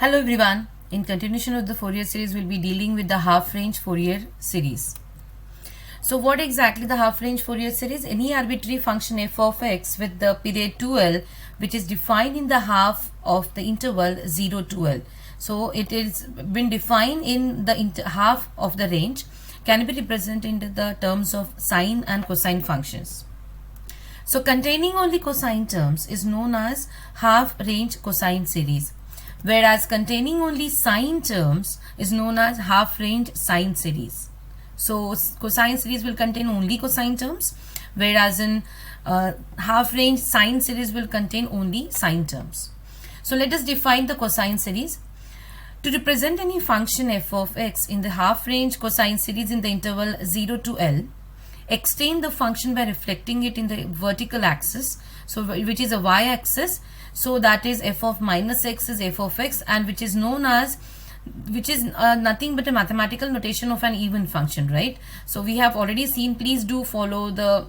Hello everyone. In continuation of the Fourier series, we'll be dealing with the half-range Fourier series. So what exactly the half-range Fourier series? Any arbitrary function f of x with the period 2l which is defined in the half of the interval 0 to l. So it is been defined in the half of the range can be represented in the terms of sine and cosine functions. So containing only cosine terms is known as half-range cosine series, whereas containing only sine terms is known as half-range sine series. So cosine series will contain only cosine terms, whereas in half-range sine series will contain only sine terms. So let us define the cosine series. To represent any function f of x in the half-range cosine series in the interval 0 to l, extend the function by reflecting it in the vertical axis, so which is a y-axis. So that is f of minus x is f of x, and which is known as nothing but a mathematical notation of an even function, right? So we have already seen. Please do follow the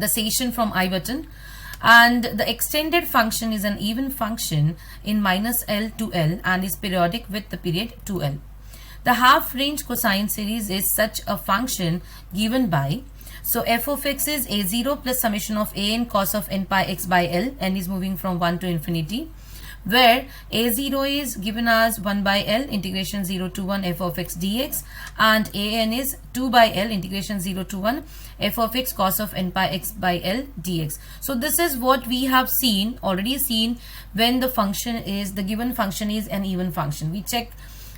session from I button. And the extended function is an even function in minus l to l and is periodic with the period 2l. The half-range cosine series is such a function given by, so f of x is a0 plus summation of a n cos of n pi x by l, n is moving from 1 to infinity, where a0 is given as 1 by l integration 0 to 1 f of x dx, and a n is 2 by l integration 0 to 1 f of x cos of n pi x by l dx. So this is what we have already seen when the given function is an even function. We check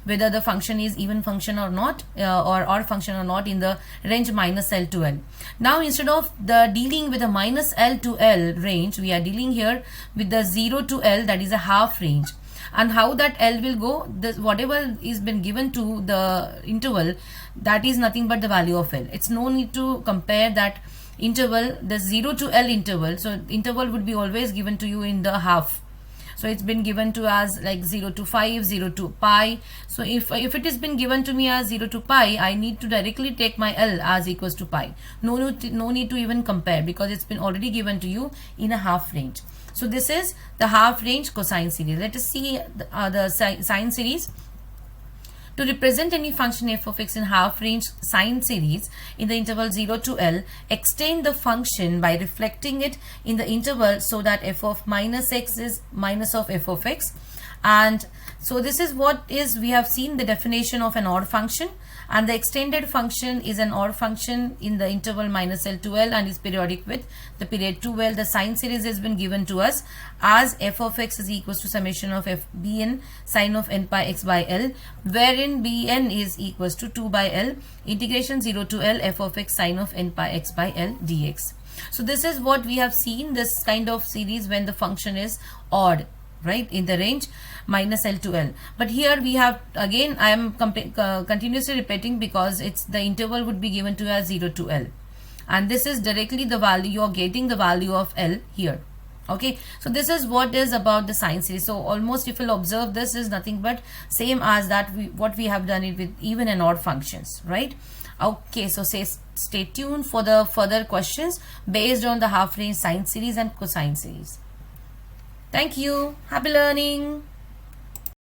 whether the function is even function or not, or odd function or not, in the range minus L to L. Now instead of dealing with the minus L to L range, we are dealing here with the 0 to L, that is a half range. And how that L will go, whatever is been given to the interval, that is nothing but the value of L. It's no need to compare that interval, the 0 to L interval. So interval would be always given to you in the half. So it's been given to as like 0 to 5, 0 to pi. So if it has been given to me as 0 to pi, I need to directly take my L as equals to pi. No need to even compare, because it's been already given to you in a half range. So this is the half range cosine series. Let us see the sine series. To represent any function f of x in half-range sine series in the interval 0 to L, extend the function by reflecting it in the interval so that f of minus x is minus of f of x. And so this is what we have seen the definition of an odd function, and the extended function is an odd function in the interval minus L to L and is periodic with the period 2L. The sine series has been given to us as f of x is equals to summation of f bn sine of n pi x by L, wherein bn is equals to 2 by L integration 0 to L f of x sine of n pi x by L dx. So this is what we have seen, this kind of series when the function is odd, right, in the range minus L to L. But here we have, again I am continuously repeating, because it's the interval would be given to as 0 to L, and this is directly the value, you are getting the value of L here. Okay, so this is what is about the sine series. So almost, if you'll observe, this is nothing but same as that what we have done it with even and odd functions, right? Okay, so stay tuned for the further questions based on the half range sine series and cosine series. Thank you. Happy learning.